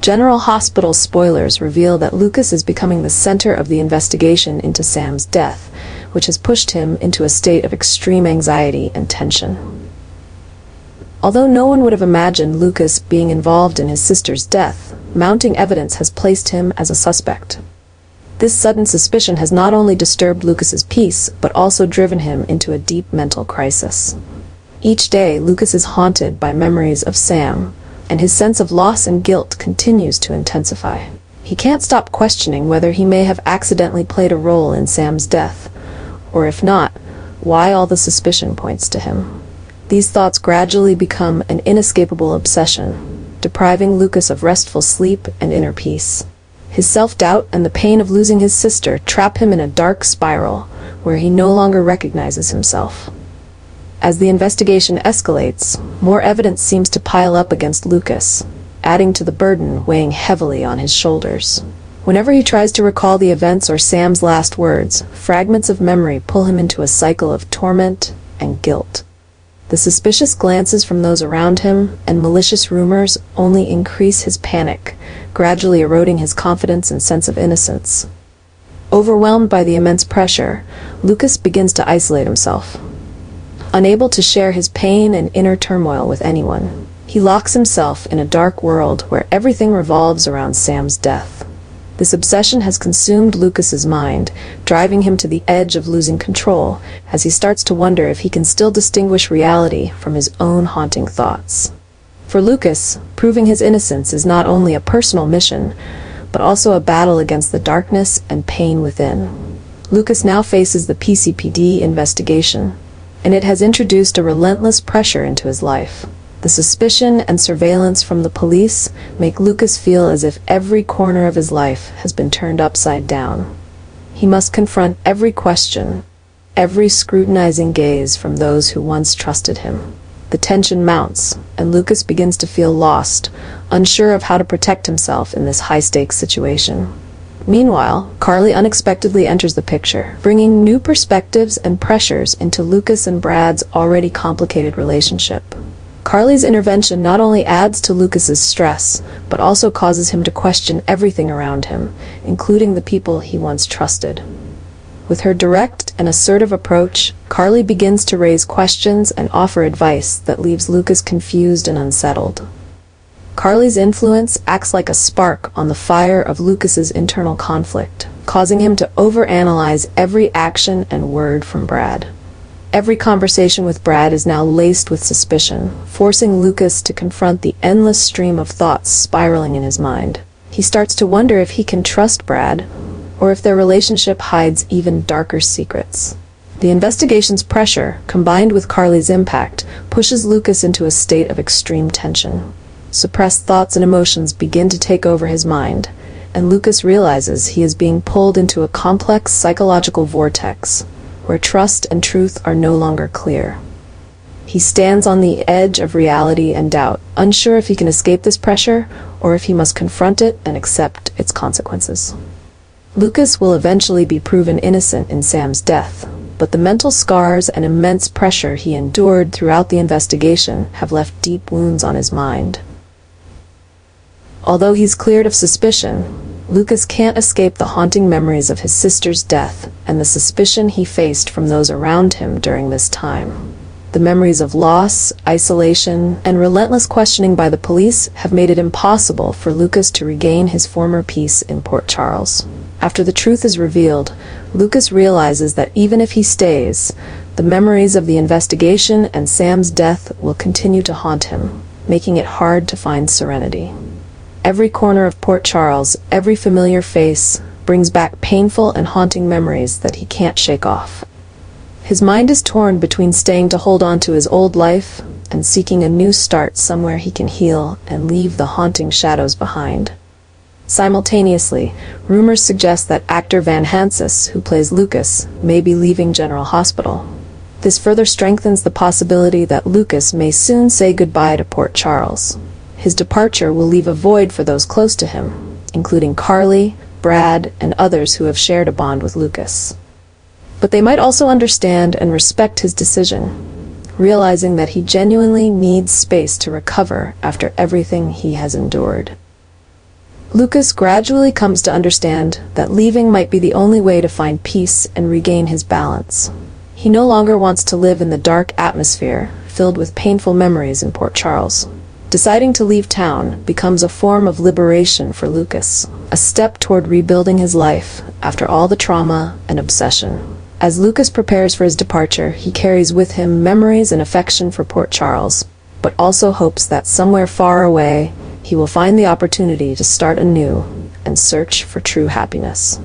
General Hospital spoilers reveal that Lucas is becoming the center of the investigation into Sam's death, which has pushed him into a state of extreme anxiety and tension. Although no one would have imagined Lucas being involved in his sister's death, mounting evidence has placed him as a suspect. This sudden suspicion has not only disturbed Lucas's peace, but also driven him into a deep mental crisis. Each day, Lucas is haunted by memories of Sam, and his sense of loss and guilt continues to intensify. He can't stop questioning whether he may have accidentally played a role in Sam's death, or if not, why all the suspicion points to him. These thoughts gradually become an inescapable obsession, depriving Lucas of restful sleep and inner peace. His self-doubt and the pain of losing his sister trap him in a dark spiral where he no longer recognizes himself. As the investigation escalates, more evidence seems to pile up against Lucas, adding to the burden weighing heavily on his shoulders. Whenever he tries to recall the events or Sam's last words, fragments of memory pull him into a cycle of torment and guilt. The suspicious glances from those around him and malicious rumors only increase his panic, gradually eroding his confidence and sense of innocence. Overwhelmed by the immense pressure, Lucas begins to isolate himself. Unable to share his pain and inner turmoil with anyone, he locks himself in a dark world where everything revolves around Sam's death. This obsession has consumed Lucas's mind, driving him to the edge of losing control as he starts to wonder if he can still distinguish reality from his own haunting thoughts. For Lucas, proving his innocence is not only a personal mission, but also a battle against the darkness and pain within. Lucas now faces the PCPD investigation, and it has introduced a relentless pressure into his life. The suspicion and surveillance from the police make Lucas feel as if every corner of his life has been turned upside down. He must confront every question, every scrutinizing gaze from those who once trusted him. The tension mounts, and Lucas begins to feel lost, unsure of how to protect himself in this high-stakes situation. Meanwhile, Carly unexpectedly enters the picture, bringing new perspectives and pressures into Lucas and Brad's already complicated relationship. Carly's intervention not only adds to Lucas's stress, but also causes him to question everything around him, including the people he once trusted. With her direct and assertive approach, Carly begins to raise questions and offer advice that leaves Lucas confused and unsettled. Carly's influence acts like a spark on the fire of Lucas's internal conflict, causing him to overanalyze every action and word from Brad. Every conversation with Brad is now laced with suspicion, forcing Lucas to confront the endless stream of thoughts spiraling in his mind. He starts to wonder if he can trust Brad, or if their relationship hides even darker secrets. The investigation's pressure, combined with Carly's impact, pushes Lucas into a state of extreme tension. Suppressed thoughts and emotions begin to take over his mind, and Lucas realizes he is being pulled into a complex psychological vortex, where trust and truth are no longer clear. He stands on the edge of reality and doubt, unsure if he can escape this pressure, or if he must confront it and accept its consequences. Lucas will eventually be proven innocent in Sam's death, but the mental scars and immense pressure he endured throughout the investigation have left deep wounds on his mind. Although he's cleared of suspicion, Lucas can't escape the haunting memories of his sister's death and the suspicion he faced from those around him during this time. The memories of loss, isolation, and relentless questioning by the police have made it impossible for Lucas to regain his former peace in Port Charles. After the truth is revealed, Lucas realizes that even if he stays, the memories of the investigation and Sam's death will continue to haunt him, making it hard to find serenity. Every corner of Port Charles, every familiar face, brings back painful and haunting memories that he can't shake off. His mind is torn between staying to hold on to his old life and seeking a new start somewhere he can heal and leave the haunting shadows behind. Simultaneously, rumors suggest that actor Hansis, who plays Lucas, may be leaving General Hospital. This further strengthens the possibility that Lucas may soon say goodbye to Port Charles. His departure will leave a void for those close to him, including Carly, Brad, and others who have shared a bond with Lucas. But they might also understand and respect his decision, realizing that he genuinely needs space to recover after everything he has endured. Lucas gradually comes to understand that leaving might be the only way to find peace and regain his balance. He no longer wants to live in the dark atmosphere filled with painful memories in Port Charles. Deciding to leave town becomes a form of liberation for Lucas, a step toward rebuilding his life after all the trauma and obsession. As Lucas prepares for his departure, he carries with him memories and affection for Port Charles, but also hopes that somewhere far away, he will find the opportunity to start anew and search for true happiness.